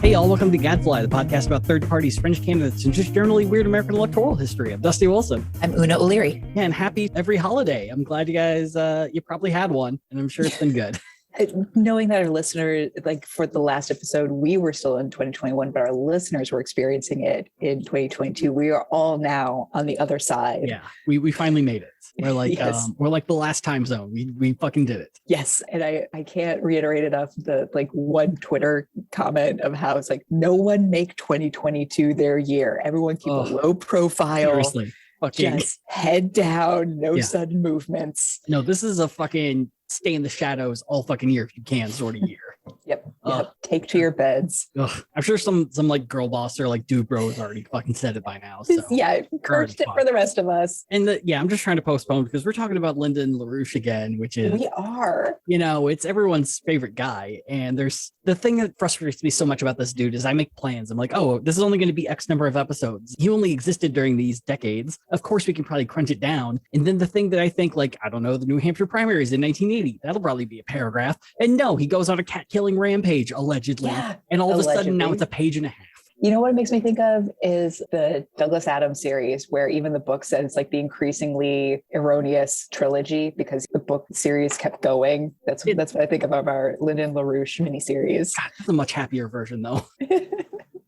Hey, all, welcome to Gadfly, the podcast about third parties, French candidates, and just generally weird American electoral history. I'm Dusty Wilson. I'm Una O'Leary. Yeah, and happy every holiday. I'm glad you guys, you probably had one, and I'm sure it's been good. Knowing that our listeners, like for the last episode, we were still in 2021, but our listeners were experiencing it in 2022. We are all now on the other side. Yeah, we finally made it. We're like, yes. We're like the last time zone. We fucking did it. Yes, and I can't reiterate enough the one Twitter comment of how it's like, no one make 2022 their year. Everyone keep a low profile. Seriously. Fucking just head down, no sudden movements. No, this is a fucking stay in the shadows all fucking year if you can sort of year. Yep. Take to your beds. I'm sure some like girl boss or like dude bro has already fucking said it by now. So encouraged it for the rest of us. And I'm just trying to postpone because we're talking about Lyndon LaRouche again, which is we are. It's everyone's favorite guy. And there's the thing that frustrates me so much about this dude is I make plans. I'm like, oh, this is only going to be X number of episodes. He only existed during these decades. Of course, we can probably crunch it down. And then the thing that I think, like, I don't know, the New Hampshire primaries in 1980, that'll probably be a paragraph. And no, he goes on a cat killing rampage, allegedly. Yeah, and all of a sudden now it's a page and a half. You know what it makes me think of is the Douglas Adams series, where even the book said it's like the increasingly erroneous trilogy because the book series kept going. That's what I think about our Lyndon LaRouche miniseries. God, that's a much happier version, though.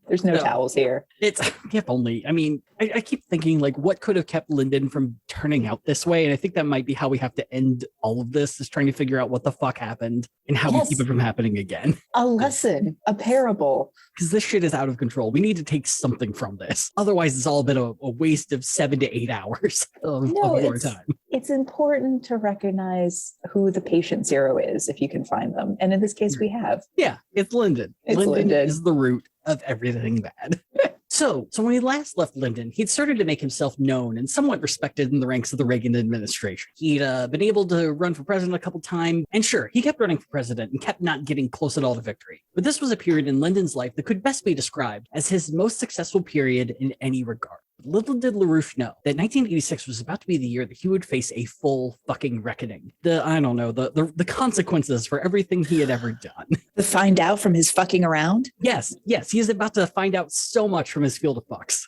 There's no towels here. It's if only. I mean, I keep thinking, like, what could have kept Lyndon from turning out this way? And I think that might be how we have to end all of this, is trying to figure out what the fuck happened and how we keep it from happening again. A lesson, a parable. Because this shit is out of control. We need to take something from this. Otherwise, it's all been a waste of 7 to 8 hours of more time. It's important to recognize who the patient zero is if you can find them. And in this case, we have. Yeah, it's Lyndon. Lyndon is the root of everything bad. So when he last left Lyndon, he'd started to make himself known and somewhat respected in the ranks of the Reagan administration. He'd been able to run for president a couple times, and sure, he kept running for president and kept not getting close at all to victory. But this was a period in Lyndon's life that could best be described as his most successful period in any regard. Little did LaRouche know that 1986 was about to be the year that he would face a full fucking reckoning. The consequences for everything he had ever done. To find out from his fucking around? Yes, he is about to find out so much from his field of fucks.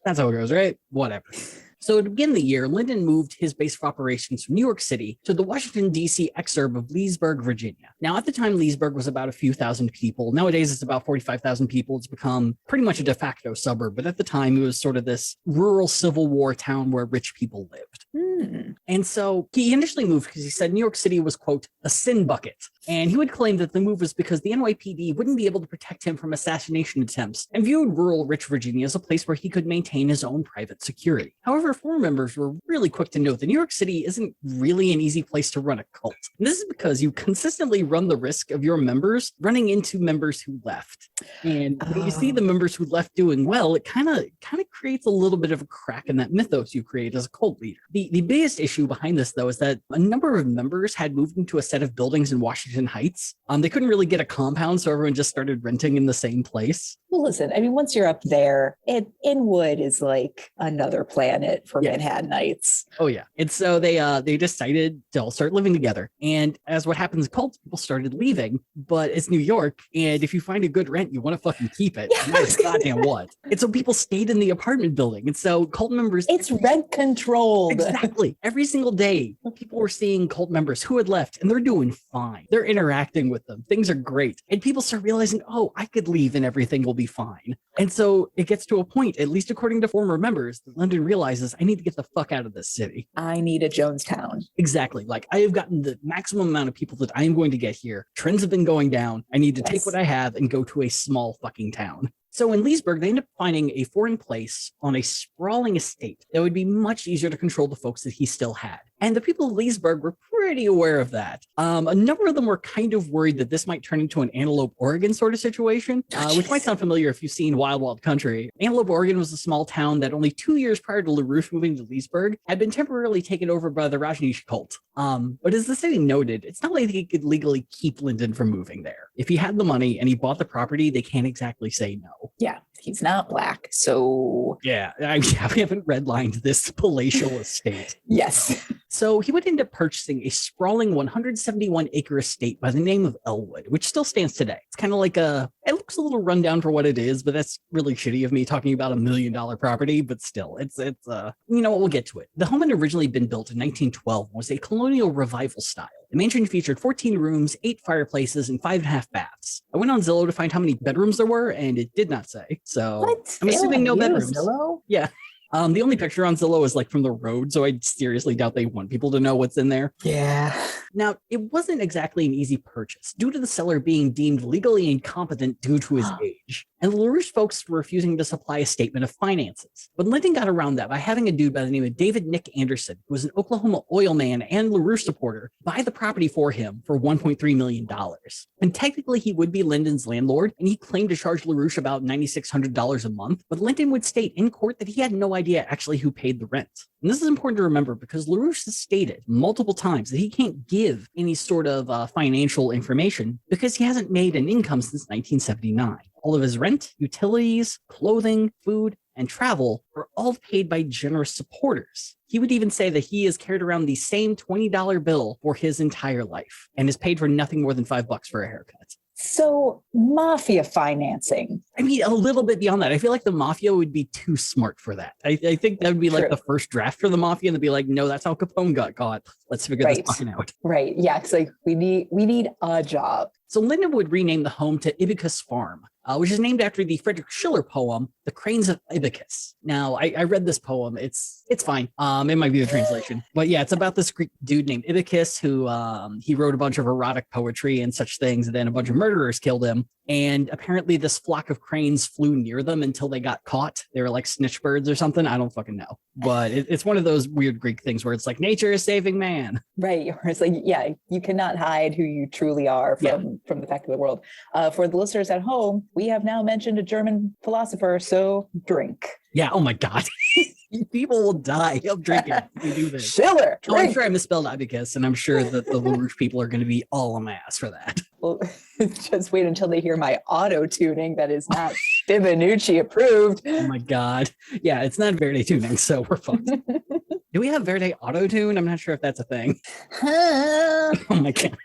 That's how it goes, right? Whatever. So to begin the year, Lyndon moved his base of operations from New York City to the Washington, D.C. exurb of Leesburg, Virginia. Now, at the time, Leesburg was about a few thousand people. Nowadays, it's about 45,000 people. It's become pretty much a de facto suburb. But at the time, it was sort of this rural Civil War town where rich people lived. And so he initially moved because he said New York City was, quote, a sin bucket. And he would claim that the move was because the NYPD wouldn't be able to protect him from assassination attempts and viewed rural rich Virginia as a place where he could maintain his own private security. However, former members were really quick to note that New York City isn't really an easy place to run a cult. And this is because you consistently run the risk of your members running into members who left. And when you see the members who left doing well, it kind of creates a little bit of a crack in that mythos you create as a cult leader. The biggest issue behind this, though, is that a number of members had moved into a set of buildings in Washington Heights. They couldn't really get a compound, so everyone just started renting in the same place. Well, listen, I mean, once you're up there, Inwood is like another planet for Manhattanites. Oh, yeah. And so they decided to all start living together. And as what happens in cults, people started leaving, but it's New York. And if you find a good rent, you want to fucking keep it. No matter goddamn what. And so people stayed in the apartment building. And so cult members... It's rent controlled. Exactly. Every single day, people were seeing cult members who had left, and they're doing fine. They're interacting with them. Things are great. And people start realizing, oh, I could leave and everything will be fine. And so it gets to a point, at least according to former members, that Lyndon realizes, I need to get the fuck out of this city. I need a Jonestown. Exactly. Like, I have gotten the maximum amount of people that I am going to get here. Trends have been going down. I need to take what I have and go to a small fucking town. So in Leesburg, they end up finding a foreign place on a sprawling estate that would be much easier to control the folks that he still had. And the people of Leesburg were pretty aware of that. A number of them were kind of worried that this might turn into an Antelope, Oregon sort of situation, which might sound familiar if you've seen Wild Wild Country. Antelope, Oregon was a small town that only 2 years prior to LaRouche moving to Leesburg had been temporarily taken over by the Rajneesh cult. But as the city noted, it's not like he could legally keep Lyndon from moving there. If he had the money and he bought the property, they can't exactly say no. Yeah, he's not black, so... Yeah, we haven't redlined this palatial estate. Yes. So he would end up purchasing a sprawling 171-acre estate by the name of Elwood, which still stands today. It's kind of like it looks a little rundown for what it is, but that's really shitty of me talking about $1 million property, but still, it's you know what, we'll get to it. The home had originally been built in 1912 and was a colonial revival style. The mansion featured 14 rooms, 8 fireplaces, and 5.5 baths. I went on Zillow to find how many bedrooms there were, and it did not say. So what? I'm assuming no bedrooms. Zillow? Yeah. The only picture on Zillow is like from the road, so I seriously doubt they want people to know what's in there. Yeah. Now, it wasn't exactly an easy purchase due to the seller being deemed legally incompetent due to his age. And the LaRouche folks were refusing to supply a statement of finances. But Lyndon got around that by having a dude by the name of David Nick Anderson, who was an Oklahoma oil man and LaRouche supporter, buy the property for him for $1.3 million. And technically, he would be Lyndon's landlord, and he claimed to charge LaRouche about $9,600 a month. But Lyndon would state in court that he had no idea actually who paid the rent. And this is important to remember because LaRouche has stated multiple times that he can't give any sort of financial information because he hasn't made an income since 1979. All of his rent, utilities, clothing, food, and travel are all paid by generous supporters. He would even say that he has carried around the same $20 bill for his entire life and has paid for nothing more than $5 for a haircut. So mafia financing. I mean, a little bit beyond that. I feel like the mafia would be too smart for that. I think that would be like the first draft for the mafia, and they'd be like, no, that's how Capone got caught. Let's figure this fucking out. Right. Yeah. It's like we need a job. So Lyndon would rename the home to Ibycus Farm, which is named after the Friedrich Schiller poem, The Cranes of Ibycus. Now, I read this poem. It's fine. It might be the translation. But yeah, it's about this Greek dude named Ibycus who he wrote a bunch of erotic poetry and such things. And then a bunch of murderers killed him. And apparently this flock of cranes flew near them until they got caught. They were like snitch birds or something. I don't fucking know. But it's one of those weird Greek things where it's like nature is saving man. Right. Or it's like, yeah, you cannot hide who you truly are from the fact of the world. For the listeners at home, we have now mentioned a German philosopher, so drink. Yeah. Oh my God. People will die of drinking if we do this. Schiller. Oh, I'm sure I misspelled Ibycus, and I'm sure that the LaRouche people are going to be all a mass for that. Well, just wait until they hear my auto-tuning that is not Bivanucci approved. Oh my God. Yeah, it's not Verde tuning, so we're fucked. Do we have Verde auto-tune? I'm not sure if that's a thing. Oh my God.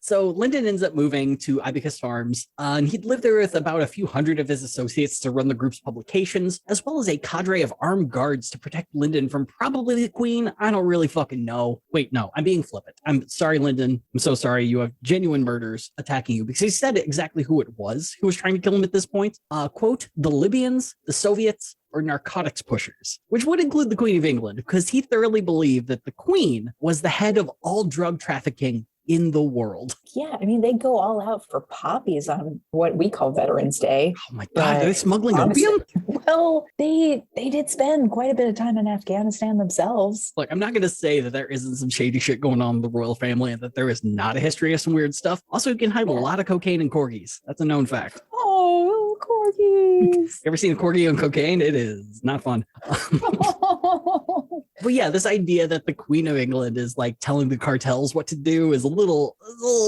So Lyndon ends up moving to Ibycus Farms, and he'd lived there with about a few hundred of his associates to run the group's publications, as well as a cadre of armed guards to protect Lyndon from probably the Queen. I don't really fucking know. Wait, no, I'm being flippant. I'm sorry, Lyndon. I'm so sorry. You have genuine murders attacking you, because he said exactly who it was who was trying to kill him at this point. Quote, the Libyans, the Soviets, or narcotics pushers, which would include the Queen of England, because he thoroughly believed that the Queen was the head of all drug trafficking in the world. Yeah, I mean, they go all out for poppies on what we call Veterans Day. Oh my God, are they smuggling opium? Well, they did spend quite a bit of time in Afghanistan themselves. Look, I'm not going to say that there isn't some shady shit going on in the royal family and that there is not a history of some weird stuff. Also, you can hide a lot of cocaine in corgis. That's a known fact. Oh, corgis. Ever seen a corgi on cocaine? It is not fun. But yeah, this idea that the Queen of England is like telling the cartels what to do is a little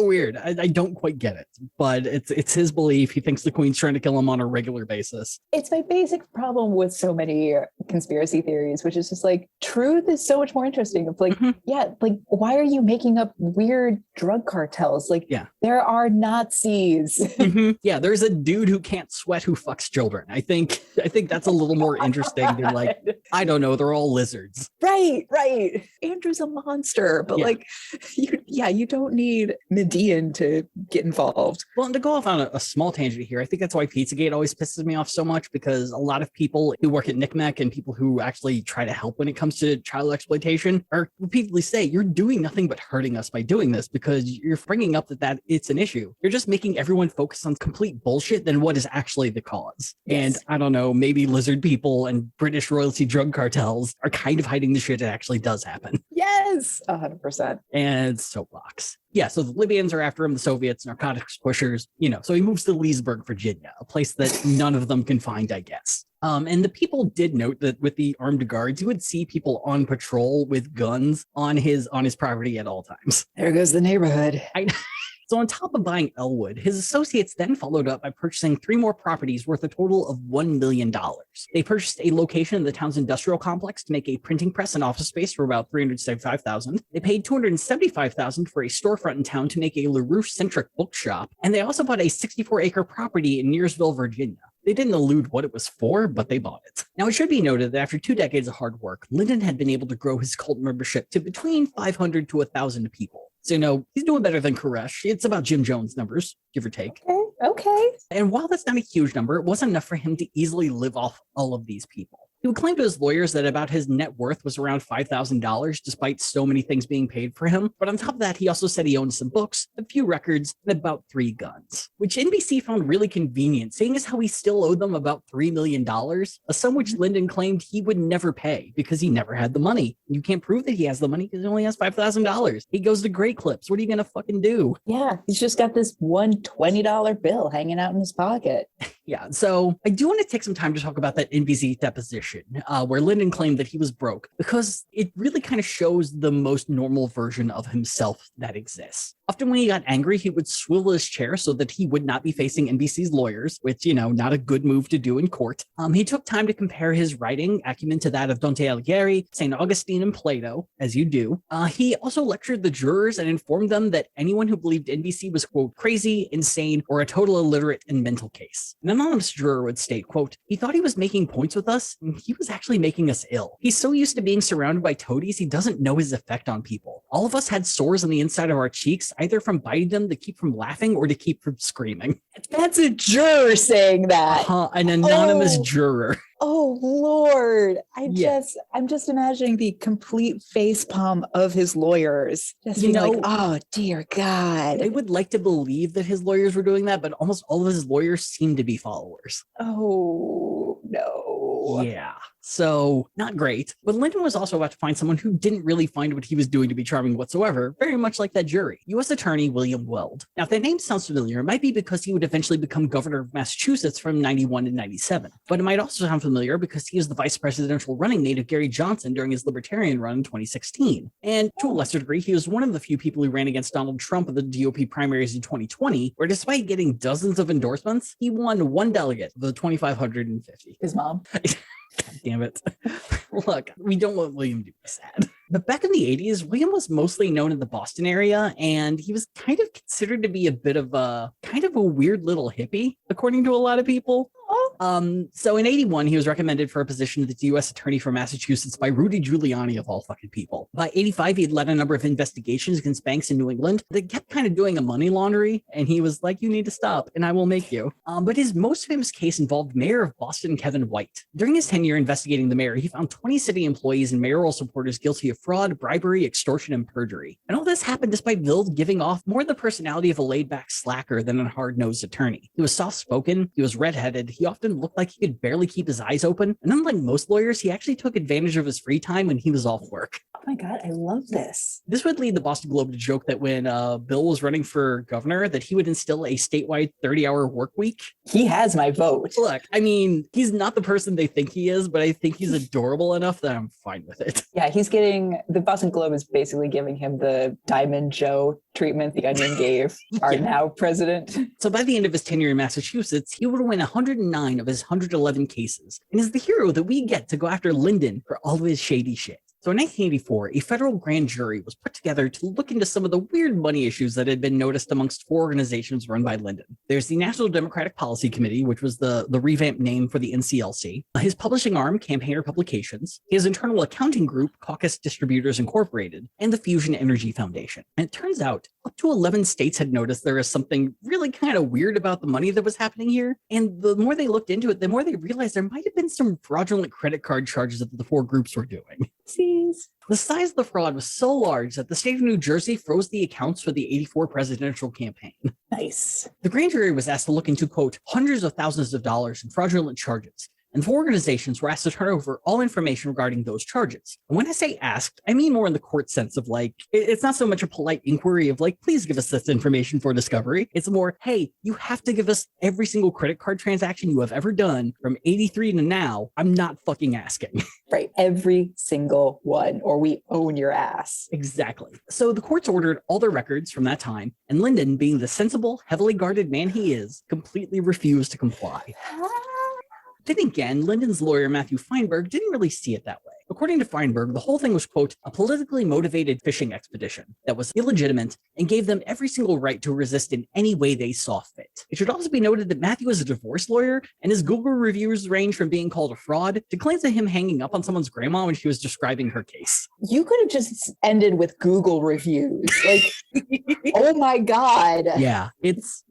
weird. I don't quite get it, but it's his belief. He thinks the Queen's trying to kill him on a regular basis. It's my basic problem with so many conspiracy theories, which is just like, truth is so much more interesting. It's like, yeah, like, why are you making up weird drug cartels? Like, there are Nazis. Yeah, there's a dude who can't sweat who fucks children. I think that's a little more interesting than like, I don't know, they're all lizards. Right. Andrew's a monster, but like, you don't need Median to get involved. Well, and to go off on a small tangent here, I think that's why Pizzagate always pisses me off so much, because a lot of people who work at NCMEC and people who actually try to help when it comes to child exploitation are repeatedly say, you're doing nothing but hurting us by doing this, because you're bringing up that it's an issue. You're just making everyone focus on complete bullshit than what is actually the cause. Yes. And I don't know, maybe lizard people and British royalty drug cartels are kind of hiding the shit that actually does happen. Yes, 100%. And soapbox. Yeah, so the Libyans are after him, the Soviets, narcotics pushers, so he moves to Leesburg, Virginia, a place that none of them can find, I guess. And the people did note that with the armed guards, you would see people on patrol with guns on his property at all times. There goes the neighborhood. So on top of buying Elwood, his associates then followed up by purchasing 3 more properties worth a total of $1 million. They purchased a location in the town's industrial complex to make a printing press and office space for about $375,000. They paid $275,000 for a storefront in town to make a LaRouche-centric bookshop, and they also bought a 64-acre property in Nearsville, Virginia. They didn't allude what it was for, but they bought it. Now, it should be noted that after 2 decades of hard work, Lyndon had been able to grow his cult membership to between 500 to 1,000 people. So, he's doing better than Koresh. It's about Jim Jones numbers, give or take. Okay. And while that's not a huge number, it wasn't enough for him to easily live off all of these people. He would claim to his lawyers that about his net worth was around $5,000, despite so many things being paid for him. But on top of that, he also said he owned some books, a few records, and about 3 guns, which NBC found really convenient, seeing as how he still owed them about $3 million, a sum which Lyndon claimed he would never pay because he never had the money. You can't prove that he has the money because he only has $5,000. He goes to Great Clips. What are you going to fucking do? Yeah, he's just got this one $20 bill hanging out in his pocket. Yeah, so I do want to take some time to talk about that NBC deposition where Lyndon claimed that he was broke, because it really kind of shows the most normal version of himself that exists. Often when he got angry, he would swivel his chair so that he would not be facing NBC's lawyers, which, not a good move to do in court. He took time to compare his writing acumen to that of Dante Alighieri, St. Augustine, and Plato, as you do. He also lectured the jurors and informed them that anyone who believed NBC was, quote, crazy, insane, or a total illiterate and mental case. An anonymous juror would state, quote, he thought he was making points with us, and he was actually making us ill. He's so used to being surrounded by toadies, he doesn't know his effect on people. All of us had sores on the inside of our cheeks, either from biting them to keep from laughing or to keep from screaming. That's a juror saying that. An anonymous juror. Oh Lord. I'm just imagining the complete facepalm of his lawyers. Just being like, oh dear God. They would like to believe that his lawyers were doing that, but almost all of his lawyers seem to be followers. Oh no. Yeah. So not great. But Lyndon was also about to find someone who didn't really find what he was doing to be charming whatsoever, very much like that jury, U.S. Attorney William Weld. Now, if that name sounds familiar, it might be because he would eventually become governor of Massachusetts from 91 to 97. But it might also sound familiar because he was the vice presidential running mate of Gary Johnson during his Libertarian run in 2016. And to a lesser degree, he was one of the few people who ran against Donald Trump in the GOP primaries in 2020, where despite getting dozens of endorsements, he won 1 delegate of the 2,550. His mom. God damn it. Look, we don't want William to be sad. But back in the 80s, William was mostly known in the Boston area, and he was kind of considered to be a bit of a weird little hippie, according to a lot of people. So in 81, he was recommended for a position as the U.S. Attorney for Massachusetts by Rudy Giuliani, of all fucking people. By 85, he had led a number of investigations against banks in New England that kept kind of doing a money laundry, and he was like, you need to stop, and I will make you. But his most famous case involved Mayor of Boston, Kevin White. During his tenure investigating the mayor, he found 20 city employees and mayoral supporters guilty of fraud, bribery, extortion, and perjury. And all this happened despite Wild giving off more the personality of a laid-back slacker than a hard-nosed attorney. He was soft-spoken, he was redheaded, he often looked like he could barely keep his eyes open, and unlike most lawyers, he actually took advantage of his free time when he was off work. Oh my God, I love this. This would lead the Boston Globe to joke that when Bill was running for governor, that he would instill a statewide 30-hour work week. He has my vote. Look, I mean, he's not the person they think he is, but I think he's adorable enough that I'm fine with it. Yeah, the Boston Globe is basically giving him the Diamond Joe treatment the Onion gave our now president. So by the end of his tenure in Massachusetts, he would win 109 of his 111 cases, and is the hero that we get to go after Lyndon for all of his shady shit. So in 1984, a federal grand jury was put together to look into some of the weird money issues that had been noticed amongst 4 organizations run by Lyndon. There's the National Democratic Policy Committee, which was the revamped name for the NCLC, his publishing arm, Campaigner Publications, his internal accounting group, Caucus Distributors Incorporated, and the Fusion Energy Foundation. And it turns out up to 11 states had noticed there was something really kind of weird about the money that was happening here. And the more they looked into it, the more they realized there might have been some fraudulent credit card charges that the 4 groups were doing. The size of the fraud was so large that the state of New Jersey froze the accounts for the 84 presidential campaign. Nice. The grand jury was asked to look into, quote, hundreds of thousands of dollars in fraudulent charges, and the organizations were asked to turn over all information regarding those charges. And when I say asked, I mean more in the court sense of like, it's not so much a polite inquiry of like, please give us this information for discovery. It's more, hey, you have to give us every single credit card transaction you have ever done from 83 to now. I'm not fucking asking. Right. Every single one, or we own your ass. Exactly. So the courts ordered all their records from that time, and Lyndon, being the sensible, heavily guarded man he is, completely refused to comply. Then again, Lyndon's lawyer, Matthew Feinberg, didn't really see it that way. According to Feinberg, the whole thing was, quote, a politically motivated fishing expedition that was illegitimate and gave them every single right to resist in any way they saw fit. It should also be noted that Matthew is a divorce lawyer, and his Google reviews range from being called a fraud to claims of him hanging up on someone's grandma when she was describing her case. You could have just ended with Google reviews. Like, oh my God. Yeah,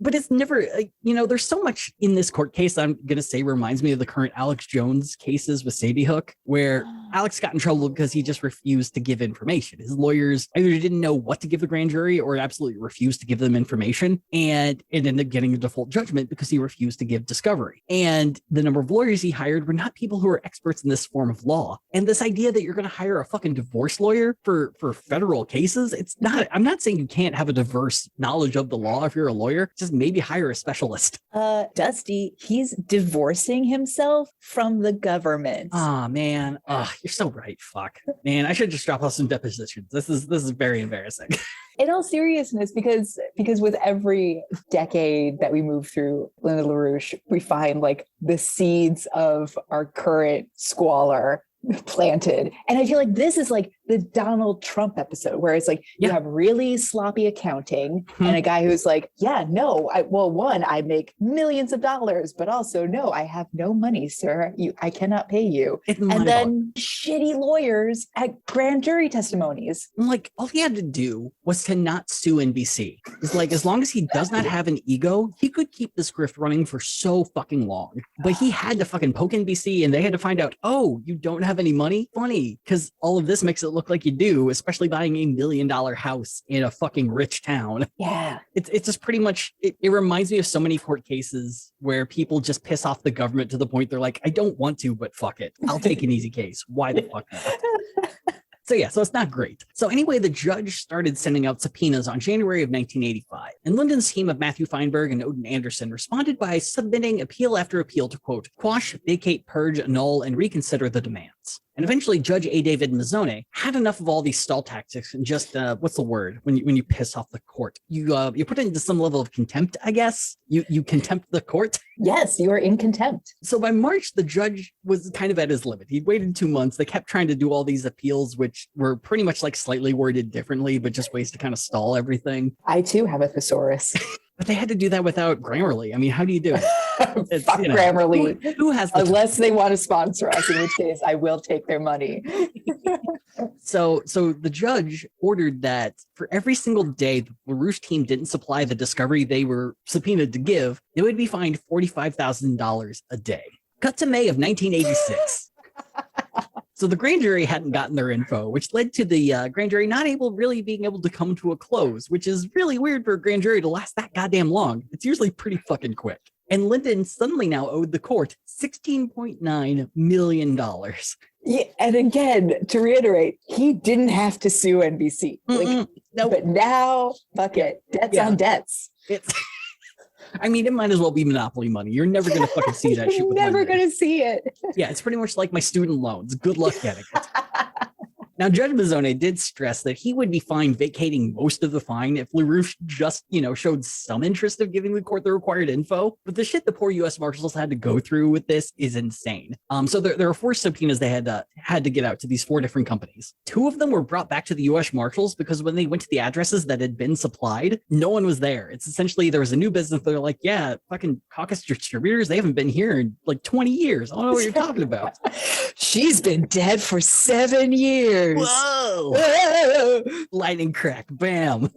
but it's never, there's so much in this court case I'm going to say reminds me of the current Alex Jones cases with Sadie Hook, where Alex got in trouble because he just refused to give information. His lawyers either didn't know what to give the grand jury or absolutely refused to give them information, and it ended up getting a default judgment because he refused to give discovery. And the number of lawyers he hired were not people who are experts in this form of law. And this idea that you're going to hire a fucking divorce lawyer for federal cases, I'm not saying you can't have a diverse knowledge of the law if you're a lawyer, just maybe hire a specialist. Dusty, he's divorcing himself from the government. Oh man. You're so right. Fuck. Man, I should just drop off some depositions. This is very embarrassing. In all seriousness, because with every decade that we move through Lyndon LaRouche, we find like the seeds of our current squalor planted. And I feel like this is like the Donald Trump episode where it's like you have really sloppy accounting and a guy who's like, I make millions of dollars, but also no, I have no money, sir. I cannot pay you. And then shitty lawyers at grand jury testimonies. Like all he had to do was to not sue NBC. It's like, as long as he does not have an ego, he could keep this grift running for so fucking long. But he had to fucking poke NBC and they had to find out, oh, you don't have any money? Funny, because all of this makes it look like you do, especially buying $1 million house in a fucking rich town. Yeah. It's just pretty much, it reminds me of so many court cases where people just piss off the government to the point they're like, I don't want to, but fuck it. I'll take an easy case. Why the fuck not? So it's not great. So anyway, the judge started sending out subpoenas on January of 1985. And Lyndon's team of Matthew Feinberg and Odin Anderson responded by submitting appeal after appeal to, quote, quash, vacate, purge, annul, and reconsider the demands. And eventually, Judge A. David Mazzone had enough of all these stall tactics and just, what's the word when you piss off the court? You put it into some level of contempt, I guess. You contempt the court. Yes, you are in contempt. So by March, the judge was kind of at his limit. He waited 2 months. They kept trying to do all these appeals, which were pretty much like slightly worded differently, but just ways to kind of stall everything. I too have a thesaurus. But they had to do that without Grammarly. I mean, how do you do it? Fuck Grammarly. Who has unless they want to sponsor us, in which case I will take their money. So the judge ordered that for every single day the LaRouche team didn't supply the discovery they were subpoenaed to give, they would be fined $45,000 a day. Cut to May of 1986. So the grand jury hadn't gotten their info, which led to the grand jury not being able to come to a close, which is really weird for a grand jury to last that goddamn long. It's usually pretty fucking quick. And Lyndon suddenly now owed the court $16.9 million. Yeah, and again, to reiterate, he didn't have to sue NBC. No, but now, fuck it. Debts on debts. I mean, it might as well be monopoly money. You're never going to fucking see that shit. You're never going to see it. Yeah, it's pretty much like my student loans. Good luck getting it. Now, Judge Mazzone did stress that he would be fine vacating most of the fine if LaRouche just, showed some interest of giving the court the required info. But the shit the poor U.S. Marshals had to go through with this is insane. So there are 4 subpoenas they had to get out to these 4 different companies. 2 of them were brought back to the U.S. Marshals because when they went to the addresses that had been supplied, no one was there. It's essentially there was a new business. They're like, yeah, fucking caucus distributors, they haven't been here in like 20 years. I don't know what you're talking about. She's been dead for 7 years. Whoa! Lightning crack, bam.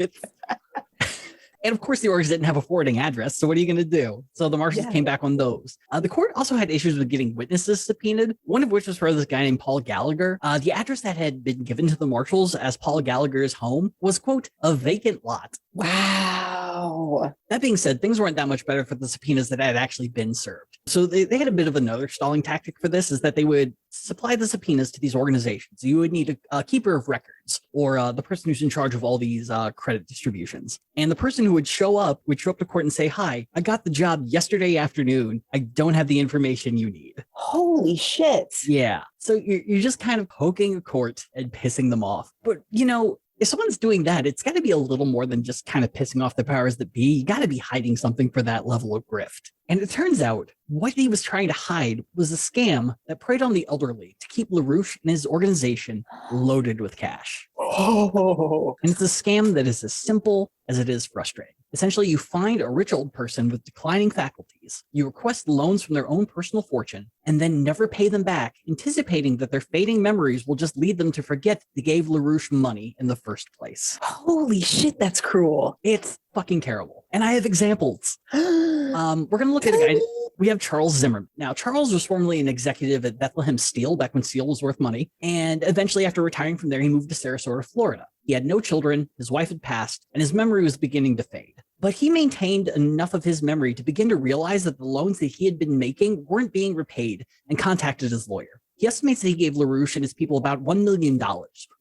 And of course, the orgs didn't have a forwarding address. So what are you going to do? So the marshals came back on those. The court also had issues with getting witnesses subpoenaed, one of which was for this guy named Paul Gallagher. The address that had been given to the marshals as Paul Gallagher's home was, quote, a vacant lot. Wow. That being said, things weren't that much better for the subpoenas that had actually been served. So they had a bit of another stalling tactic for this, is that they would supply the subpoenas to these organizations. You would need a keeper of records, or the person who's in charge of all these credit distributions. And the person who would show up to court and say, hi, I got the job yesterday afternoon. I don't have the information you need. Holy shit. Yeah. So you're just kind of poking a court and pissing them off. But, you know, if someone's doing that, it's got to be a little more than just kind of pissing off the powers that be. You got to be hiding something for that level of grift. And it turns out what he was trying to hide was a scam that preyed on the elderly to keep LaRouche and his organization loaded with cash. Oh. And it's a scam that is as simple as it is frustrating. Essentially, you find a rich old person with declining faculties, you request loans from their own personal fortune, and then never pay them back, anticipating that their fading memories will just lead them to forget they gave LaRouche money in the first place. Holy shit, that's cruel. It's fucking terrible. And I have examples. We're going to look at a guy. We have Charles Zimmerman. Now, Charles was formerly an executive at Bethlehem Steel back when steel was worth money. And eventually, after retiring from there, he moved to Sarasota, Florida. He had no children, his wife had passed, and his memory was beginning to fade. But he maintained enough of his memory to begin to realize that the loans that he had been making weren't being repaid, and contacted his lawyer. He estimates that he gave LaRouche and his people about $1 million,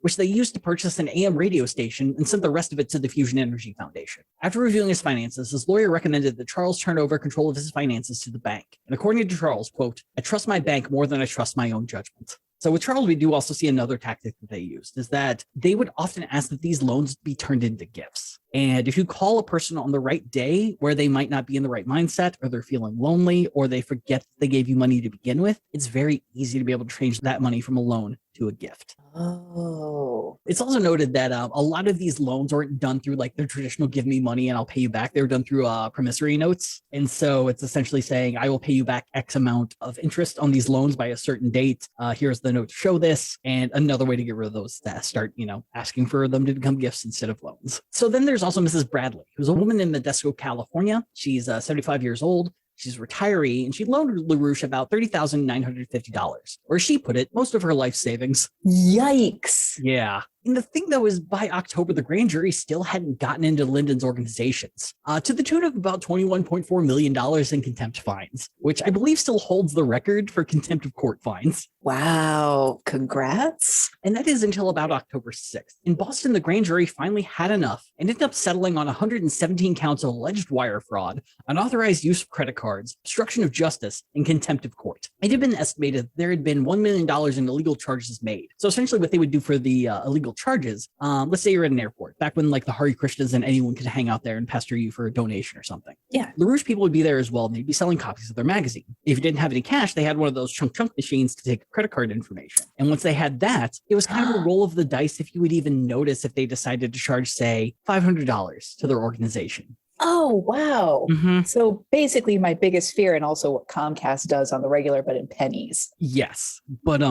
which they used to purchase an AM radio station and sent the rest of it to the Fusion Energy Foundation. After reviewing his finances, his lawyer recommended that Charles turn over control of his finances to the bank. And according to Charles, quote, I trust my bank more than I trust my own judgment. So with Charles, we do also see another tactic that they used, is that they would often ask that these loans be turned into gifts. And if you call a person on the right day where they might not be in the right mindset, or they're feeling lonely, or they forget that they gave you money to begin with, it's very easy to be able to change that money from a loan to a gift. Oh. It's also noted that a lot of these loans aren't done through like the traditional give me money and I'll pay you back. They were done through promissory notes. And so it's essentially saying, I will pay you back X amount of interest on these loans by a certain date. Here's the note to show this. And another way to get rid of those, that start, asking for them to become gifts instead of loans. So then there's also Mrs. Bradley, who's a woman in Modesto, California. She's 75 years old. She's a retiree, and she loaned LaRouche about $30,950, or she put it, most of her life savings. Yikes. Yeah. And the thing, though, is by October, the grand jury still hadn't gotten into Lyndon's organizations, to the tune of about $21.4 million in contempt fines, which I believe still holds the record for contempt of court fines. Wow. Congrats. And that is until about October 6th. In Boston, the grand jury finally had enough and ended up settling on 117 counts of alleged wire fraud, unauthorized use of credit cards, obstruction of justice, and contempt of court. It had been estimated that there had been $1 million in illegal charges made. So essentially what they would do for the illegal charges, let's say you're at an airport, back when like the Hare Krishnas and anyone could hang out there and pester you for a donation or something. Yeah. LaRouche people would be there as well, and they'd be selling copies of their magazine. If you didn't have any cash, they had one of those chunk machines to take credit card information. And once they had that, it was kind of a roll of the dice if you would even notice if they decided to charge, say, $500 to their organization. Oh, wow. Mm-hmm. So basically my biggest fear, and also what Comcast does on the regular, but in pennies. Yes, but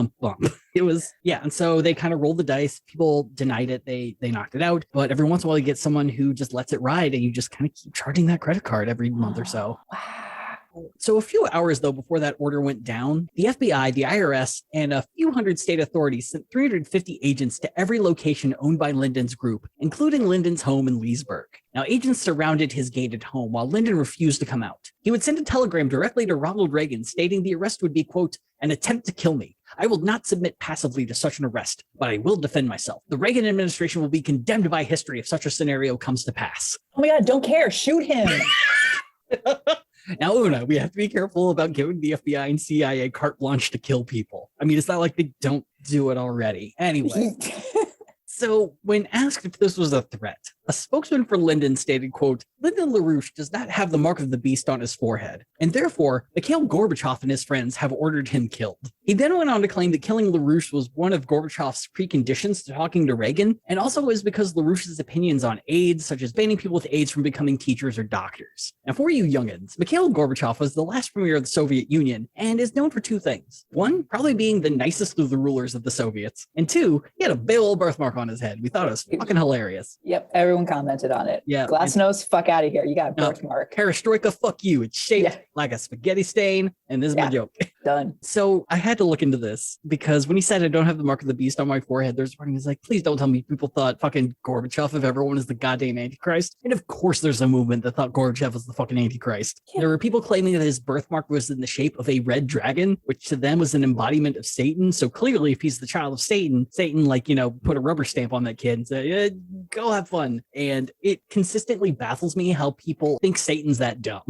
it was, yeah. And so they kind of rolled the dice. People denied it. They knocked it out. But every once in a while you get someone who just lets it ride, and you just kind of keep charging that credit card every month or so. Wow. So a few hours, though, before that order went down, the FBI, the IRS, and a few hundred state authorities sent 350 agents to every location owned by Lyndon's group, including Lyndon's home in Leesburg. Now, agents surrounded his gated home while Lyndon refused to come out. He would send a telegram directly to Ronald Reagan stating the arrest would be, quote, an attempt to kill me. I will not submit passively to such an arrest, but I will defend myself. The Reagan administration will be condemned by history if such a scenario comes to pass. Oh my God, don't care. Shoot him. Now, Una, we have to be careful about giving the FBI and CIA carte blanche to kill people. I mean, it's not like they don't do it already. Anyway. So when asked if this was a threat, a spokesman for Lyndon stated, quote, Lyndon LaRouche does not have the mark of the beast on his forehead, and therefore Mikhail Gorbachev and his friends have ordered him killed. He then went on to claim that killing LaRouche was one of Gorbachev's preconditions to talking to Reagan, and also was because LaRouche's opinions on AIDS, such as banning people with AIDS from becoming teachers or doctors. Now, for you youngins, Mikhail Gorbachev was the last premier of the Soviet Union and is known for two things. One, probably being the nicest of the rulers of the Soviets, and two, he had a big old birthmark on his head. We thought it was fucking hilarious. Yep, everyone commented on it. Yeah. Glassnose, fuck out of here. You got a birthmark. Perestroika, fuck you. It's shaped like a spaghetti stain, and this is my joke. Done. So I had to look into this because when he said I don't have the mark of the beast on my forehead, there's one who's like, please don't tell me people thought fucking Gorbachev of everyone is the goddamn Antichrist. And of course there's a movement that thought Gorbachev was the fucking Antichrist. Yeah. There were people claiming that his birthmark was in the shape of a red dragon, which to them was an embodiment of Satan. So clearly if he's the child of Satan, like, put a rubber stamp on that kid and say, go have fun. And it consistently baffles me how people think Satan's that dumb.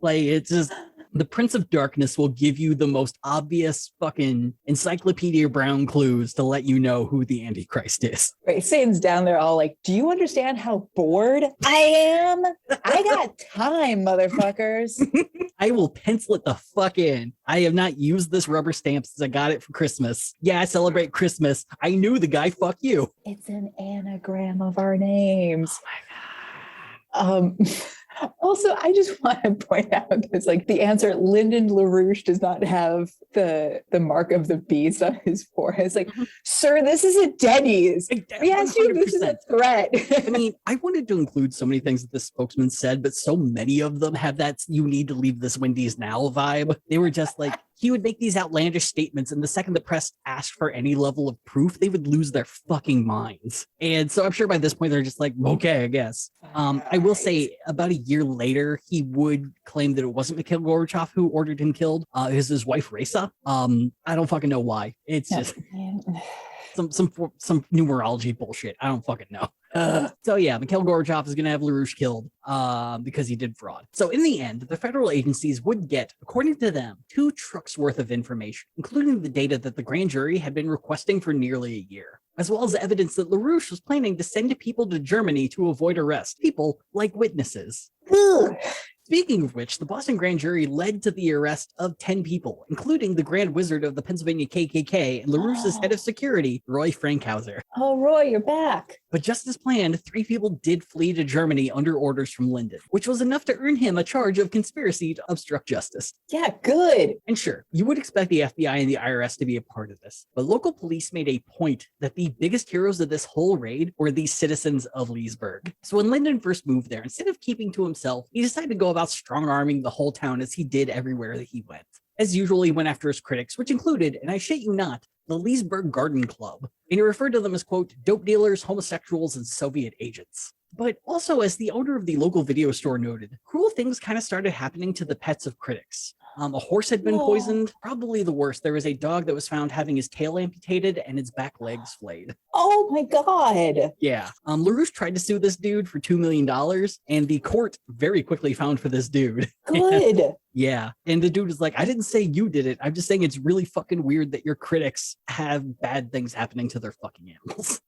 Like, it's just... The Prince of Darkness will give you the most obvious fucking Encyclopedia Brown clues to let you know who the Antichrist is. Right, Satan's down there all like, do you understand how bored I am? I got time, motherfuckers. I will pencil it the fuck in. I have not used this rubber stamp since I got it for Christmas. Yeah, I celebrate Christmas. I knew the guy, fuck you. It's an anagram of our names. Oh my God. Also, I just want to point out because, like, the answer, Lyndon LaRouche does not have the mark of the beast on his forehead. It's like, sir, this is a Denny's. We asked you if this is a threat. I mean, I wanted to include so many things that the spokesman said, but so many of them have that you need to leave this Wendy's now vibe. They were just like, he would make these outlandish statements, and the second the press asked for any level of proof, they would lose their fucking minds. And so I'm sure by this point, they're just like, okay, I guess. I will say about a year later, he would claim that it wasn't Mikhail Gorbachev who ordered him killed. It was his wife, Raisa. I don't fucking know why. It's just some numerology bullshit. I don't fucking know. So yeah, Mikhail Gorbachev is going to have LaRouche killed because he did fraud. So in the end, the federal agencies would get, according to them, 2 trucks worth of information, including the data that the grand jury had been requesting for nearly a year, as well as evidence that LaRouche was planning to send people to Germany to avoid arrest, people like witnesses. Speaking of which, the Boston grand jury led to the arrest of 10 people, including the Grand Wizard of the Pennsylvania KKK and LaRouche's head of security, Roy Frankhauser. Oh, Roy, you're back. But just as planned, 3 people did flee to Germany under orders from Lyndon, which was enough to earn him a charge of conspiracy to obstruct justice. Yeah, good. And sure, you would expect the FBI and the IRS to be a part of this, but local police made a point that the biggest heroes of this whole raid were the citizens of Leesburg. So when Lyndon first moved there, instead of keeping to himself, he decided to go about strong-arming the whole town as he did everywhere that he went. As usual, he went after his critics, which included, and I shit you not, the Leesburg Garden Club. And he referred to them as, quote, dope dealers, homosexuals, and Soviet agents. But also, as the owner of the local video store noted, cruel things kind of started happening to the pets of critics. A horse had been poisoned, probably the worst. There was a dog that was found having his tail amputated and its back legs flayed. Oh my God. Yeah. LaRouche tried to sue this dude for $2 million, and the court very quickly found for this dude. Good. Yeah. And the dude is like, I didn't say you did it. I'm just saying it's really fucking weird that your critics have bad things happening to their fucking animals.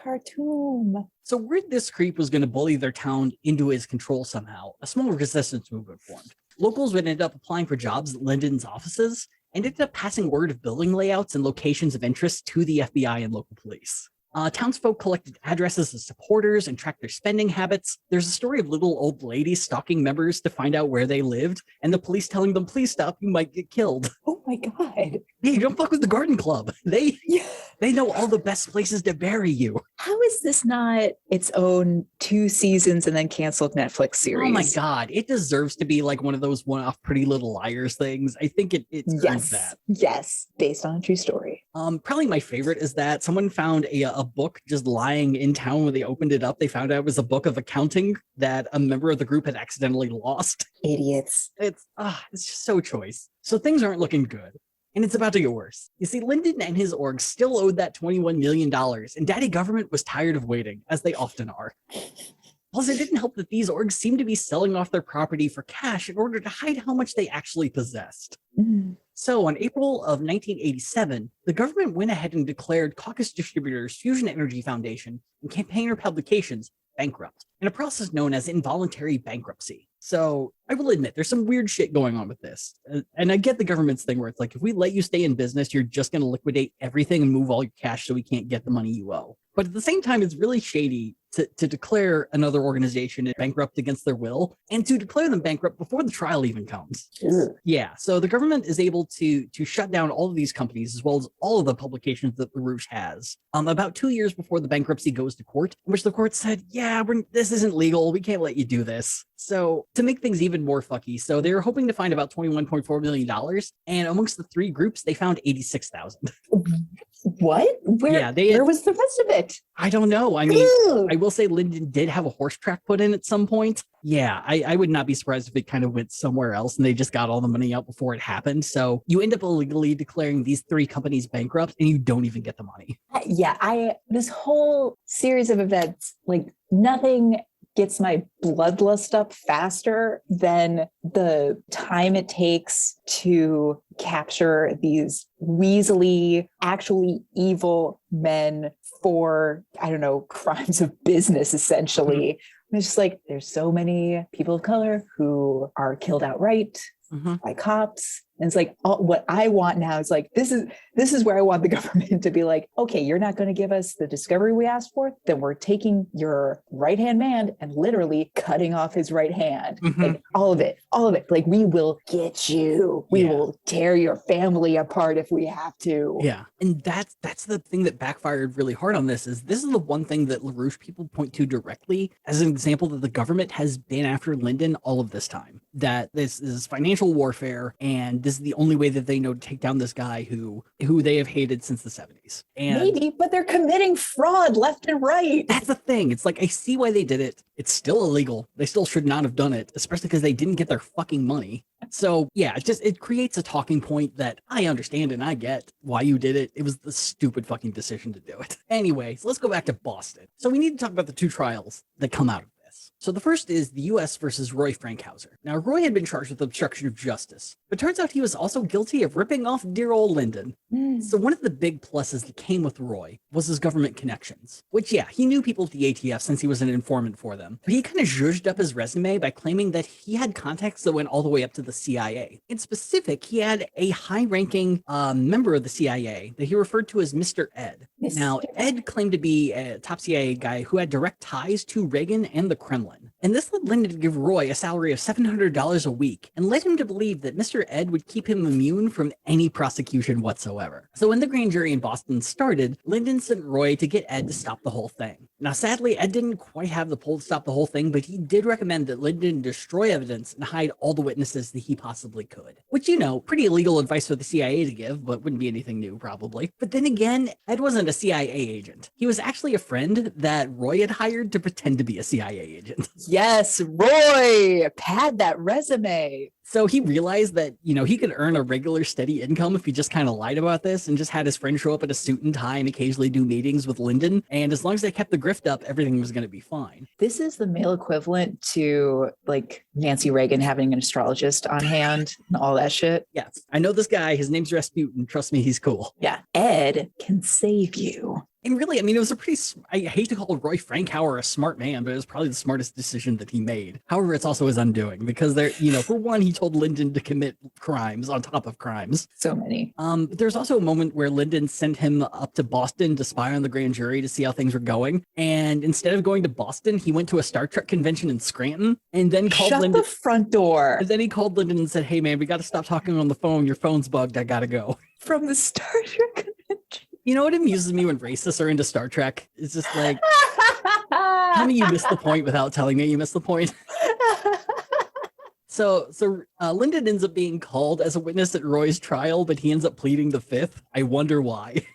Cartoon. So word this creep was going to bully their town into his control somehow, a small resistance movement formed. Locals would end up applying for jobs at Lyndon's offices and ended up passing word of building layouts and locations of interest to the FBI and local police. Townsfolk collected addresses of supporters and tracked their spending habits. There's a story of little old ladies stalking members to find out where they lived, and the police telling them, please stop, you might get killed. Oh my God. Hey, don't fuck with the garden club. They know all the best places to bury you. How is this not its own 2 seasons and then canceled Netflix series? Oh my God. It deserves to be like one of those one-off Pretty Little Liars things. I think it's earned that. Yes. Based on a true story. Probably my favorite is that someone found a book just lying in town. When they opened it up, they found out it was a book of accounting that a member of the group had accidentally lost. Idiots. It's just so choice. So things aren't looking good. And it's about to get worse. You see, Lyndon and his org still owed that $21 million, and Daddy Government was tired of waiting, as they often are. Plus, it didn't help that these orgs seemed to be selling off their property for cash in order to hide how much they actually possessed. So, in April of 1987, the government went ahead and declared Caucus Distributors Fusion Energy Foundation and Campaigner Publications bankrupt, in a process known as involuntary bankruptcy. So I will admit there's some weird shit going on with this. And I get the government's thing where it's like, if we let you stay in business, you're just going to liquidate everything and move all your cash so we can't get the money you owe. But at the same time, it's really shady to declare another organization bankrupt against their will and to declare them bankrupt before the trial even comes. Yeah, so the government is able to shut down all of these companies as well as all of the publications that LaRouche has about 2 years before the bankruptcy goes to court, in which the court said, yeah, this isn't legal. We can't let you do this. So to make things even more fucky, so they were hoping to find about $21.4 million. And amongst the three groups, they found 86,000. What? Where was the rest of it? I don't know. I mean, I will say Lyndon did have a horse track put in at some point. Yeah, I would not be surprised if it kind of went somewhere else and they just got all the money out before it happened. So you end up illegally declaring these three companies bankrupt and you don't even get the money. Yeah, this whole series of events, like nothing gets my bloodlust up faster than the time it takes to capture these weaselly, actually evil men for, I don't know, crimes of business, essentially. Mm-hmm. It's just like, there's so many people of color who are killed outright by cops. And it's like, what I want now is like, this is where I want the government to be like, okay, you're not going to give us the discovery we asked for, then we're taking your right-hand man and literally cutting off his right hand. Like all of it. Like, we will get you. We will tear your family apart if we have to. Yeah. And that's the thing that backfired really hard on this is the one thing that LaRouche people point to directly as an example that the government has been after Lyndon all of this time, that this is financial warfare and this is the only way that they know to take down this guy who they have hated since the 70s. And maybe, but they're committing fraud left and right. That's the thing. It's like, I see why they did it. It's still illegal. They still should not have done it, especially because they didn't get their fucking money. So yeah, it creates a talking point that I understand and I get why you did it. It was the stupid fucking decision to do it. Anyway, so let's go back to Boston. So we need to talk about the two trials that come out of this. So the first is the U.S. versus Roy Frankhauser. Now, Roy had been charged with obstruction of justice, but turns out he was also guilty of ripping off dear old Lyndon. So one of the big pluses that came with Roy was his government connections, which, yeah, he knew people at the ATF since he was an informant for them. But he kind of zhuzhed up his resume by claiming that he had contacts that went all the way up to the CIA. In specific, he had a high-ranking member of the CIA that he referred to as Mr. Ed. Now, Ed claimed to be a top CIA guy who had direct ties to Reagan and the Kremlin. And this led Lyndon to give Roy a salary of $700 a week and led him to believe that Mr. Ed would keep him immune from any prosecution whatsoever. So when the grand jury in Boston started, Lyndon sent Roy to get Ed to stop the whole thing. Now, sadly, Ed didn't quite have the pull to stop the whole thing, but he did recommend that Lyndon destroy evidence and hide all the witnesses that he possibly could. Which, you know, pretty illegal advice for the CIA to give, but wouldn't be anything new, probably. But then again, Ed wasn't a CIA agent. He was actually a friend that Roy had hired to pretend to be a CIA agent. Yes, Roy, pad that resume. So he realized that, you know, he could earn a regular steady income if he just kind of lied about this and just had his friend show up in a suit and tie and occasionally do meetings with Lyndon. And as long as they kept the grift up, everything was going to be fine. This is the male equivalent to like Nancy Reagan having an astrologist on hand and all that shit. Yes. I know this guy. His name's Rasputin. Trust me, he's cool. Yeah. Ed can save you. And really, I mean, it was I hate to call Roy Frankhauser a smart man, but it was probably the smartest decision that he made. However, it's also his undoing because for one, he told Lyndon to commit crimes on top of crimes. So many. But there's also a moment where Lyndon sent him up to Boston to spy on the grand jury to see how things were going. And instead of going to Boston, he went to a Star Trek convention in Scranton and then called Lyndon. Shut the front door. And then he called Lyndon and said, "Hey, man, we got to stop talking on the phone. Your phone's bugged. I got to go." From the Star Trek convention. You know what amuses me when racists are into Star Trek? It's just like, tell me you missed the point without telling me you missed the point. So Lyndon ends up being called as a witness at Roy's trial, but he ends up pleading the fifth. I wonder why.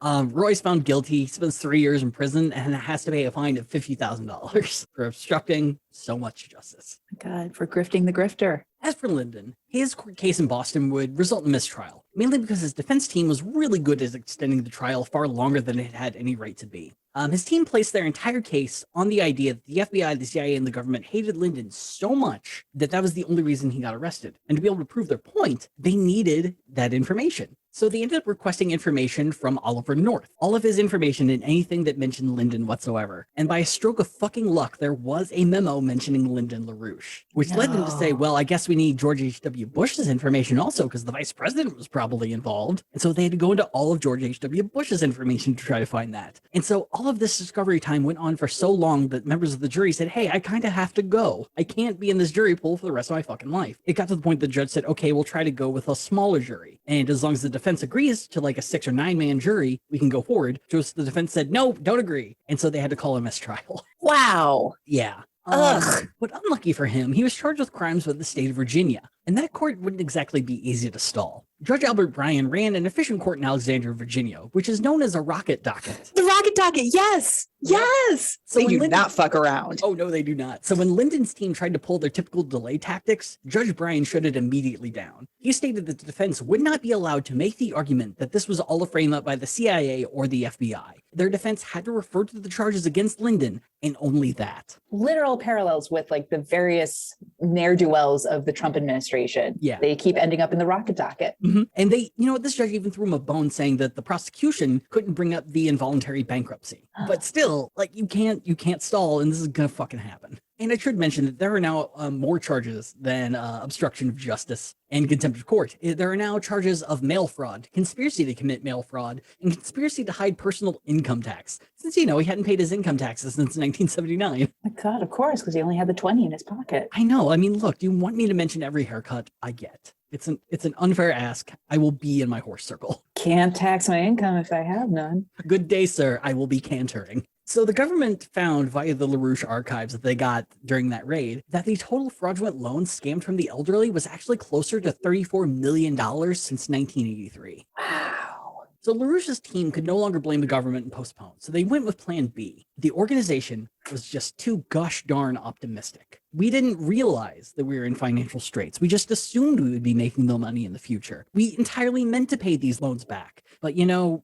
Roy's found guilty. He spends 3 years in prison and has to pay a fine of $50,000 for obstructing so much justice. God, for grifting the grifter. As for Lyndon, his court case in Boston would result in mistrial, mainly because his defense team was really good at extending the trial far longer than it had any right to be. His team placed their entire case on the idea that the FBI, the CIA, and the government hated Lyndon so much that was the only reason he got arrested. And to be able to prove their point, they needed that information. So they ended up requesting information from Oliver North, all of his information and anything that mentioned Lyndon whatsoever. And by a stroke of fucking luck, there was a memo mentioning Lyndon LaRouche, which led them to say, well, I guess we need George H.W. Bush's information also because the vice president was probably involved. And so they had to go into all of George H.W. Bush's information to try to find that. And so all of this discovery time went on for so long that members of the jury said, hey, I kind of have to go. I can't be in this jury pool for the rest of my fucking life. It got to the point the judge said, okay, we'll try to go with a smaller jury. And as long as the defense agrees to like a 6 or 9 man jury, we can go forward. Just the defense said, no, don't agree. And so they had to call a mistrial. Wow. Yeah. But unlucky for him, he was charged with crimes with the state of Virginia, and that court wouldn't exactly be easy to stall. Judge Albert Bryan ran an efficient court in Alexandria, Virginia, which is known as a rocket docket. The rocket docket, yes, yes. So they do not fuck around. Oh, no, they do not. So when Lyndon's team tried to pull their typical delay tactics, Judge Bryan shut it immediately down. He stated that the defense would not be allowed to make the argument that this was all a frame-up by the CIA or the FBI. Their defense had to refer to the charges against Lyndon, and only that. Literal parallels with like the various ne'er-do-wells of the Trump administration. Yeah. They keep ending up in the rocket docket. Mm-hmm. And they, this judge even threw him a bone saying that the prosecution couldn't bring up the involuntary bankruptcy. But still, like you can't stall, and this is gonna fucking happen. And I should mention that there are now more charges than obstruction of justice and contempt of court. There are now charges of mail fraud, conspiracy to commit mail fraud, and conspiracy to hide personal income tax. Since, he hadn't paid his income taxes since 1979. My God, of course, because he only had the 20 in his pocket. I know. I mean, look, do you want me to mention every haircut I get? It's an unfair ask. I will be in my horse circle. Can't tax my income if I have none. Good day, sir. I will be cantering. So the government found via the LaRouche archives that they got during that raid that the total fraudulent loans scammed from the elderly was actually closer to $34 million since 1983. Wow. So LaRouche's team could no longer blame the government and postpone, so they went with Plan B. The organization was just too gosh darn optimistic. We didn't realize that we were in financial straits. We just assumed we would be making the money in the future. We entirely meant to pay these loans back. But,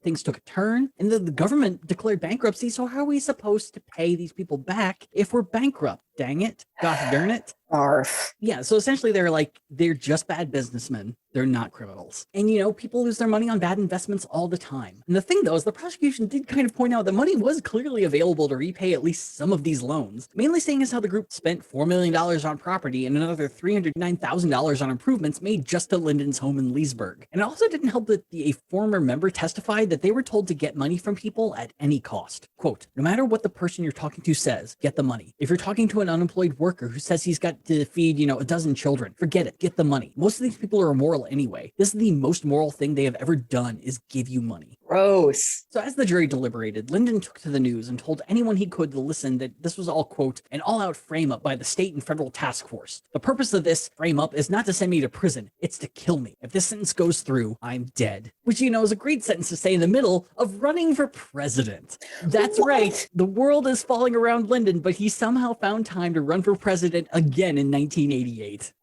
things took a turn, and the government declared bankruptcy, so how are we supposed to pay these people back if we're bankrupt? Dang it. Gosh darn it. Arf. Yeah, so essentially they're just bad businessmen. They're not criminals. And, people lose their money on bad investments all the time. And the thing, though, is the prosecution did kind of point out that money was clearly available to repay at least some of these loans, mainly seeing as how the group spent $4 million on property and another $309,000 on improvements made just to Lyndon's home in Leesburg. And it also didn't help that a former member testified that they were told to get money from people at any cost. Quote, no matter what the person you're talking to says, get the money. If you're talking to an unemployed worker who says he's got to feed, a dozen children, forget it, get the money. Most of these people are immoral anyway. This is the most moral thing they have ever done is give you money. Gross. So as the jury deliberated, Lyndon took to the news and told anyone he could to listen that this was all, quote, an all-out frame-up by the state and federal task force. The purpose of this frame-up is not to send me to prison, it's to kill me. If this sentence goes through, I'm dead. Which, is a great sentence to say in the middle of running for president. That's What? right. The world is falling around Lyndon, but he somehow found time to run for president again in 1988.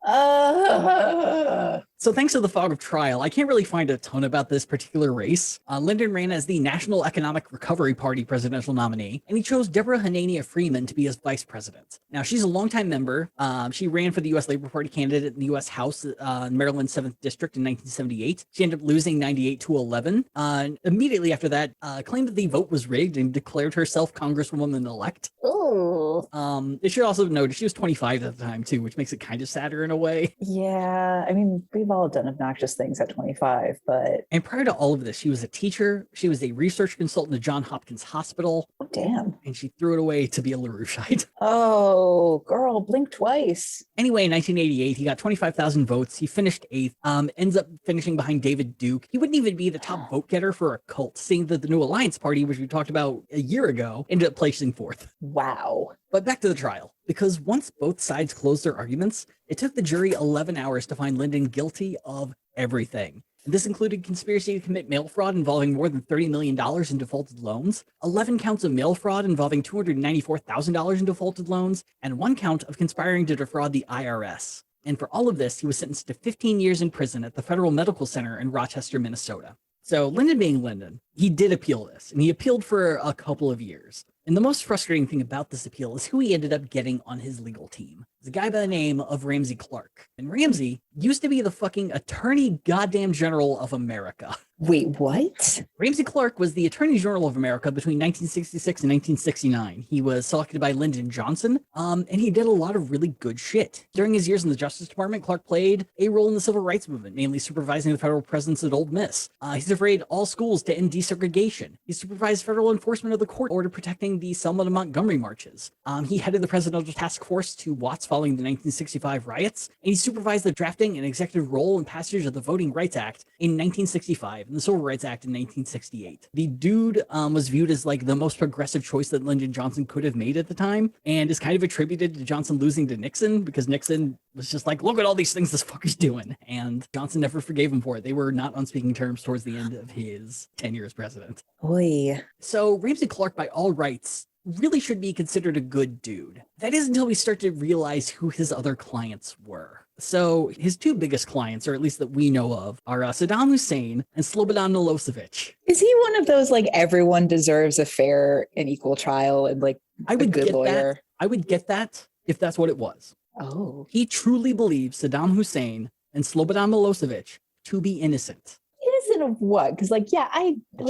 So thanks to the fog of trial, I can't really find a ton about this particular race. Lyndon ran as the National Economic Recovery Party presidential nominee, and he chose Deborah Hanania Freeman to be his vice president. Now, she's a longtime member. She ran for the U.S. Labor Party candidate in the U.S. House in Maryland's 7th District in 1978. She ended up losing 98-11. Immediately after that, claimed that the vote was rigged and declared herself Congresswoman-elect. Oh. It should also note she was 25 at the time, too, which makes it kind of sadder in a way. Yeah, I mean, we've all done obnoxious things at 25, but... And prior to all of this, she was a teacher. She was a research consultant at Johns Hopkins Hospital. Oh, damn. And she threw it away to be a LaRoucheite. Oh, girl, blink twice. Anyway, in 1988, he got 25,000 votes. He finished 8th, ends up finishing behind David Duke. He wouldn't even be the top vote getter for a cult, seeing that the New Alliance Party, which we talked about a year ago, ended up placing 4th. Wow. But back to the trial, because once both sides closed their arguments, it took the jury 11 hours to find Lyndon guilty of everything. This included conspiracy to commit mail fraud involving more than $30 million in defaulted loans, 11 counts of mail fraud involving $294,000 in defaulted loans, and 1 count of conspiring to defraud the IRS. And for all of this, he was sentenced to 15 years in prison at the Federal Medical Center in Rochester, Minnesota. So Lyndon being Lyndon, he did appeal this, and he appealed for a couple of years. And the most frustrating thing about this appeal is who he ended up getting on his legal team. It's a guy by the name of Ramsey Clark. And Ramsey used to be the fucking attorney goddamn general of America. Wait, what? Ramsey Clark was the Attorney General of America between 1966 and 1969. He was selected by Lyndon Johnson, and he did a lot of really good shit. During his years in the Justice Department, Clark played a role in the civil rights movement, mainly supervising the federal presence at Ole Miss. He surveyed all schools to end desegregation. He supervised federal enforcement of the court order protecting the Selma to Montgomery marches. He headed the presidential task force to Watts following the 1965 riots, and he supervised the drafting and executive role and passage of the Voting Rights Act in 1965 and the Civil Rights Act in 1968. The dude was viewed as like the most progressive choice that Lyndon Johnson could have made at the time, and is kind of attributed to Johnson losing to Nixon, because Nixon was just like, look at all these things this fucker's doing, and Johnson never forgave him for it. They were not on speaking terms towards the end of his tenure as president. Oy. So Ramsey Clark, by all rights, really should be considered a good dude. That is until we start to realize who his other clients were. So his two biggest clients, or at least that we know of, are Saddam Hussein and Slobodan Milosevic. Is he one of those like everyone deserves a fair and equal trial and like a good lawyer? I would get that if that's what it was. Oh. He truly believes Saddam Hussein and Slobodan Milosevic to be innocent. Innocent of what? Because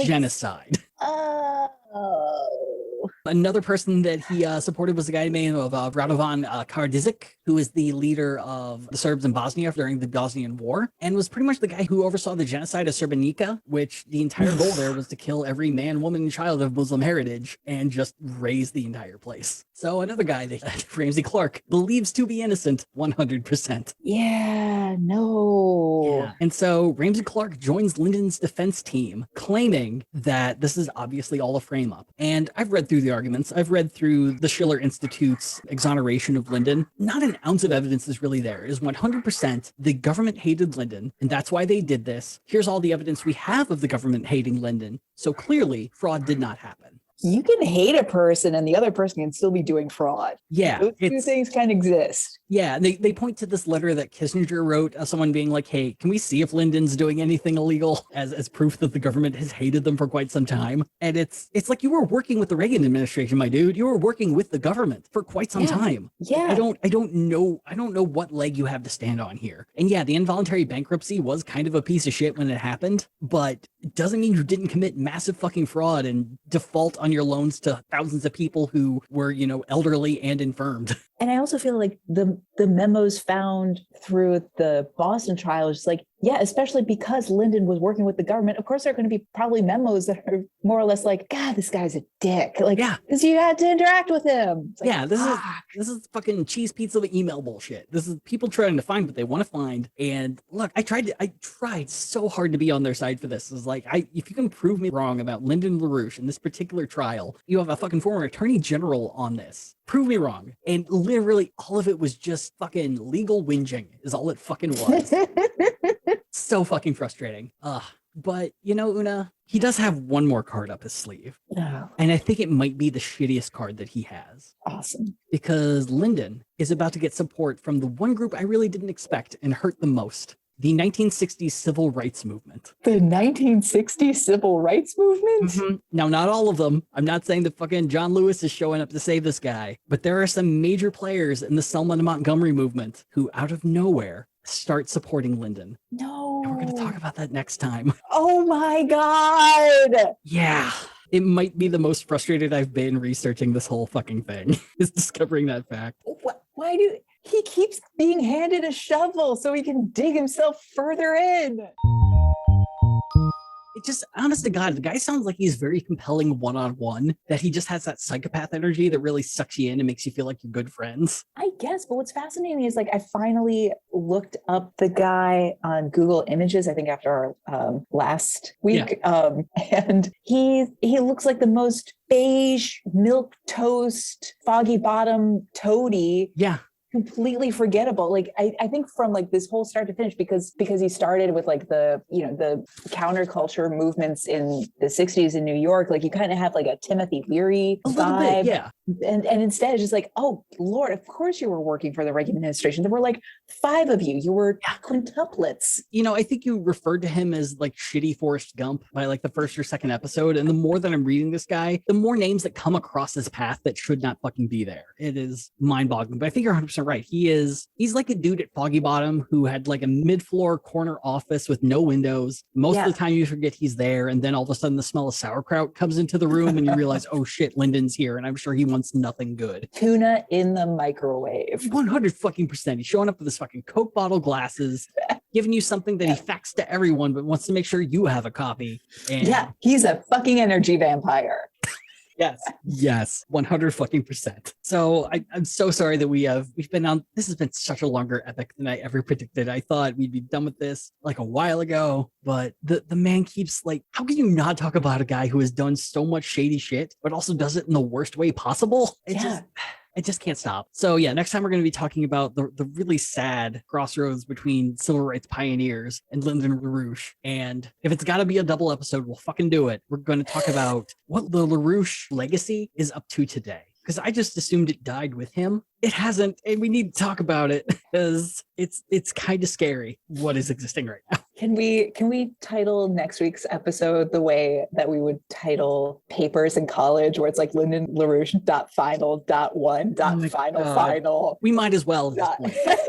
Genocide. Oh. Another person that he supported was a guy named Radovan Karadzic, who is the leader of the Serbs in Bosnia during the Bosnian War, and was pretty much the guy who oversaw the genocide of Srebrenica, which the entire goal there was to kill every man, woman, and child of Muslim heritage and just raze the entire place. So another guy that Ramsey Clark believes to be innocent 100%. Yeah, no. Yeah. And so Ramsey Clark joins Lyndon's defense team, claiming that this is obviously all a frame up. And I've read through the arguments. I've read through the Schiller Institute's exoneration of Lyndon. Not an ounce of evidence is really there. It is 100% the government hated Lyndon, and that's why they did this. Here's all the evidence we have of the government hating Lyndon. So clearly, fraud did not happen. You can hate a person and the other person can still be doing fraud. Yeah. Those two things can exist. Yeah, they point to this letter that Kissinger wrote, someone being like, hey, can we see if Lyndon's doing anything illegal as proof that the government has hated them for quite some time? And it's like, you were working with the Reagan administration, my dude. You were working with the government for quite some time. Yeah. I don't know what leg you have to stand on here. And yeah, the involuntary bankruptcy was kind of a piece of shit when it happened, but it doesn't mean you didn't commit massive fucking fraud and default on your loans to thousands of people who were, elderly and infirmed. And I also feel like the memos found through the Boston trial is like, yeah, especially because Lyndon was working with the government. Of course, there are going to be probably memos that are more or less like, God, this guy's a dick. Like, yeah, because you had to interact with him. It's like, yeah, this is fucking cheese pizza with email bullshit. This is people trying to find what they want to find. And look, I tried so hard to be on their side for this. It's like, if you can prove me wrong about Lyndon LaRouche in this particular trial, you have a fucking former attorney general on this. Prove me wrong. And literally all of it was just fucking legal whinging is all it fucking was. So fucking frustrating. But Una, he does have one more card up his sleeve. Oh. And I think it might be the shittiest card that he has. Awesome. Because Lyndon is about to get support from the one group I really didn't expect and hurt the most. The 1960s civil rights movement. The 1960s civil rights movement? Mm-hmm. Now, not all of them. I'm not saying that fucking John Lewis is showing up to save this guy, but there are some major players in the Selma to Montgomery movement who, out of nowhere, start supporting Lyndon. No. And we're going to talk about that next time. Oh my God. Yeah. It might be the most frustrated I've been researching this whole fucking thing, is discovering that fact. Why do he keeps being handed a shovel so he can dig himself further in? It just, honest to God, the guy sounds like he's very compelling one-on-one, that he just has that psychopath energy that really sucks you in and makes you feel like you're good friends. I guess, but what's fascinating is like I finally looked up the guy on Google Images, I think after our last week, and he looks like the most beige, milk toast, foggy bottom toady. Yeah. Completely forgettable. Like I think from like this whole start to finish, because he started with like the counterculture movements in the 60s in New York, like you kind of have like a Timothy Leary vibe. Yeah. And instead it's just like, oh Lord, of course you were working for the Reagan administration. There were like 5 of you. You were quintuplets. I think you referred to him as like shitty Forrest Gump by like the first or second episode. And the more that I'm reading this guy, the more names that come across his path that should not fucking be there. It is mind-boggling. But I think you're 100% 100% right. He's like a dude at Foggy Bottom who had like a mid-floor corner office with no windows. Most of the time you forget he's there, and then all of a sudden the smell of sauerkraut comes into the room and you realize, oh shit, Lyndon's here, and I'm sure he wants nothing good. Tuna in the microwave. 100% he's showing up with his fucking Coke bottle glasses, giving you something that he faxed to everyone but wants to make sure you have a copy. And he's a fucking energy vampire. Yes, 100%. So I'm so sorry that we've been on. This has been such a longer epic than I ever predicted. I thought we'd be done with this like a while ago, but the man keeps like, how can you not talk about a guy who has done so much shady shit, but also does it in the worst way possible? I just can't stop. So yeah, next time we're going to be talking about the really sad crossroads between civil rights pioneers and Lyndon LaRouche. And if it's got to be a double episode, we'll fucking do it. We're going to talk about what the LaRouche legacy is up to today. Because I just assumed it died with him. It hasn't, and we need to talk about it because it's kind of scary what is existing right now. Can we title next week's episode the way that we would title papers in college, where it's like Lyndon LaRouche .final.1.final. We might as well.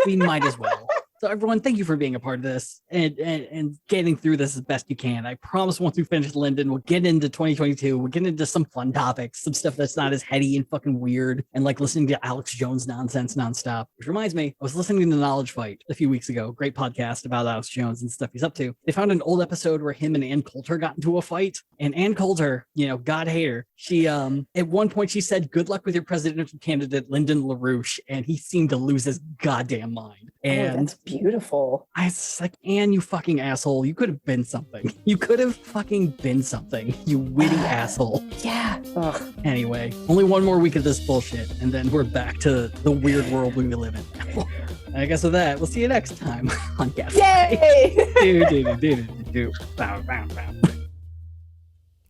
We might as well. So everyone, thank you for being a part of this and getting through this as best you can. I promise once we finish Lyndon, we'll get into 2022. We'll get into some fun topics, some stuff that's not as heady and fucking weird and like listening to Alex Jones nonsense nonstop. Which reminds me, I was listening to Knowledge Fight a few weeks ago. Great podcast about Alex Jones and stuff he's up to. They found an old episode where him and Ann Coulter got into a fight. And Ann Coulter, God hate her. She at one point she said, "Good luck with your presidential candidate, Lyndon LaRouche," and he seemed to lose his goddamn mind. And that's beautiful. I was like, Anne, you fucking asshole. You could have been something. You could have fucking been something, you witty asshole. Yeah. Ugh. Anyway, only one more week of this bullshit, and then we're back to the weird world we live in. I guess with that, we'll see you next time on Gadfly. Yay!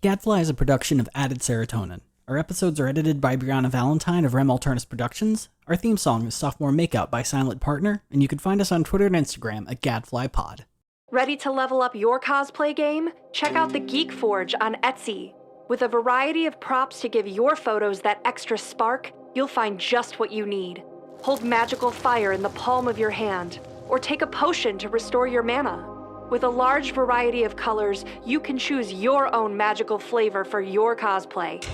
Gadfly is a production of Added Serotonin. Our episodes are edited by Brianna Valentine of Rem Alternus Productions. Our theme song is Sophomore Makeout by Silent Partner, and you can find us on Twitter and Instagram at GadflyPod. Ready to level up your cosplay game? Check out the Geek Forge on Etsy. With a variety of props to give your photos that extra spark, you'll find just what you need. Hold magical fire in the palm of your hand, or take a potion to restore your mana. With a large variety of colors, you can choose your own magical flavor for your cosplay.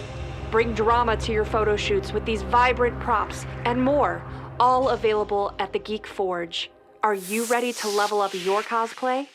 Bring drama to your photo shoots with these vibrant props and more, all available at the Geek Forge. Are you ready to level up your cosplay?